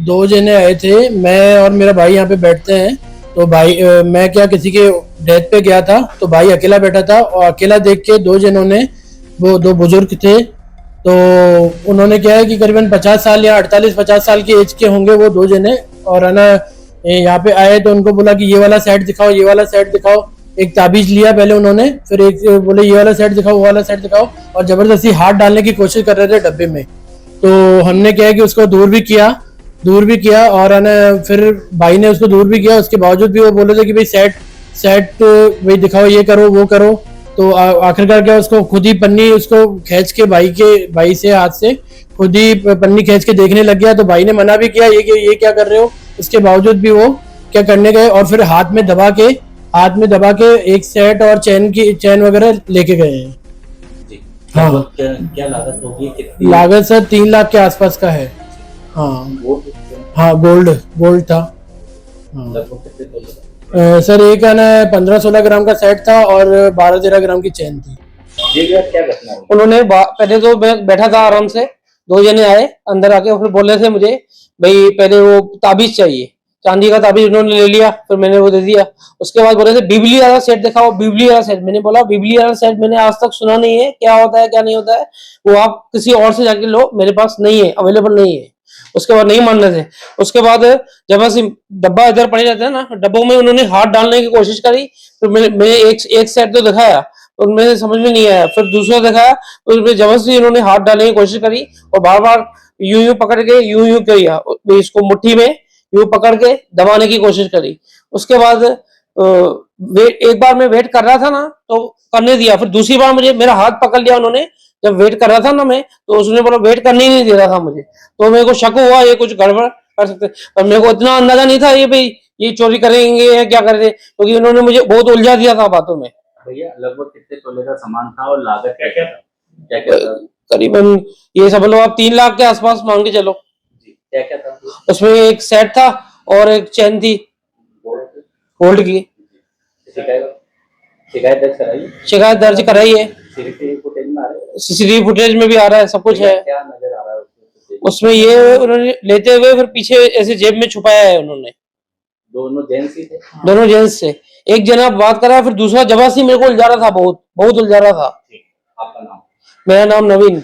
दो जने आए थे, मैं और मेरा भाई यहाँ पे बैठते हैं। तो भाई मैं क्या किसी के डेथ पे गया था, तो भाई अकेला बैठा था और अकेला देख के दो जनों ने, वो दो बुजुर्ग थे, तो उन्होंने क्या है कि करीबन 50 साल या 48-50 साल की एज के होंगे वो दो जने, और है ना यहाँ पे आए तो उनको बोला कि ये वाला सेट दिखाओ, ये वाला सेट दिखाओ। एक ताबीज लिया पहले उन्होंने, फिर एक बोले ये वाला सेट दिखाओ, वो वाला सेट दिखाओ, और जबरदस्ती हाथ डालने की कोशिश कर रहे थे डब्बे में। तो हमने क्या है कि उसको दूर भी किया और है ना फिर भाई ने उसको दूर भी किया, उसके बावजूद भी वो बोले थे कि भाई सेट सेट भाई दिखाओ, ये करो वो करो। तो आखिरकार क्या उसको खुद ही पन्नी उसको खींच के भाई से हाथ से खुद ही पन्नी खींच के देखने लग गया। तो भाई ने मना भी किया ये क्या कर रहे हो, इसके बावजूद भी वो क्या करने गए और फिर हाथ में दबा के एक सेट और चैन वगैरह लेके गए हैं। जी। हाँ, क्या लागत होगी, कितनी लागत सर 3 लाख के आसपास का है। हाँ हाँ, गोल्ड था। हाँ। लगभग कितने तोले? सर एक है ना 15-16 ग्राम का सेट था और 12-13 ग्राम की चैन थी। जी भैया, क्या घटना हुई? उन्होंने पहले तो मैं बैठा था आराम से, दो जने आए अंदर आके, फिर बोल रहे थे मुझे भाई पहले वो ताबीज चाहिए, चांदी का ताबीज उन्होंने ले लिया, फिर मैंने वो दे दिया। उसके बाद बोल रहे थे बिजली वाला सेट दिखाओ, बिजली वाला सेट। मैंने बोला बिजली वाला सेट मैंने आज तक सुना नहीं है, क्या होता है क्या नहीं होता है, वो आप किसी और से जाके लो, मेरे पास नहीं है, अवेलेबल नहीं है। उसके बाद नहीं मान रहे थे। उसके बाद जब ऐसे डब्बा इधर पड़े रहते हैं ना, डब्बों में उन्होंने हाथ डालने की कोशिश करी, फिर मैंने एक सेट तो दिखाया, तो उनमें समझ में नहीं आया, फिर दूसरा दिखाया, तो उसमें जबरदस्ती उन्होंने हाथ डालने की कोशिश करी और बार बार यूं पकड़ के यूं किया, इसको मुट्ठी में यूं पकड़ के दबाने की कोशिश करी। उसके बाद एक बार मैं वेट कर रहा था ना तो करने दिया, फिर दूसरी बार मुझे मेरा हाथ पकड़ लिया उन्होंने, जब वेट कर रहा था ना मैं, तो उसने बोला वेट करने ही नहीं दे रहा था मुझे। तो मेरे को शक हुआ ये कुछ गड़बड़ कर सकते, पर मेरे को इतना अंदाजा नहीं था ये भाई ये चोरी करेंगे या क्या करेंगे, क्योंकि उन्होंने मुझे बहुत उलझा दिया था बातों में। भैया लगभग कितने तोले का सामान था और लागत क्या क्या था? क्या क्या था? करीबन ये समझ लो आप 3 लाख के आसपास मान के चलो। जी, क्या क्या था? उसमें एक सेट था और एक चैन थी गोल्ड की। शिकायत शिकायत दर्ज कराई? शिकायत दर्ज कराई है, सीसीटीवी फुटेज में आ रहा है? सीसीटीवी फुटेज में भी आ रहा है, सब कुछ है। क्या नजर आ रहा है उसमें? उसमें ये उन्होंने लेते हुए फिर पीछे ऐसे जेब में छुपाया है उन्होंने। दोनों जेंट्स ही थे? दोनों जेंट्स से, एक जना बात कर रहा है, फिर दूसरा जबरदस्ती मेरे को उलझा रहा था, बहुत बहुत उलझा रहा था। ठीक, आपका नाम? मेरा नाम नवीन।